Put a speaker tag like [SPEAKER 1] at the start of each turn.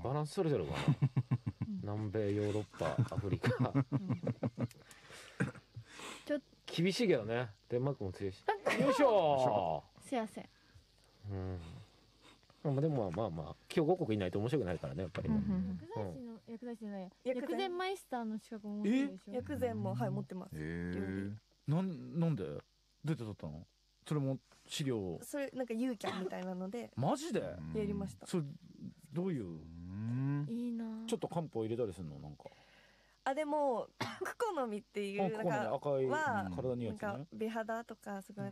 [SPEAKER 1] バランス取れてるかな南米ヨーロッパアフリカ
[SPEAKER 2] ちょっ
[SPEAKER 1] 厳しいけどね。デンマークも強いし。よいしょ
[SPEAKER 2] すやせん。
[SPEAKER 1] でもまあまあ今日5国いないと面白くないからねやっぱりね。
[SPEAKER 2] 薬剤師の薬剤師じゃないや。薬膳マイスターの資格も持ってるでしょ。
[SPEAKER 3] 薬膳も持ってます。
[SPEAKER 4] なんでどうやって取ったの？それも資料。
[SPEAKER 3] それなんかユーキャンみたいなので
[SPEAKER 4] マジで
[SPEAKER 3] やりました。
[SPEAKER 4] それどういう？
[SPEAKER 2] いいな。
[SPEAKER 4] ちょっと漢方入れたりするのなんか。
[SPEAKER 3] でもクコの実っていう
[SPEAKER 4] 赤い体にやつね。
[SPEAKER 3] なんか美肌とかすごい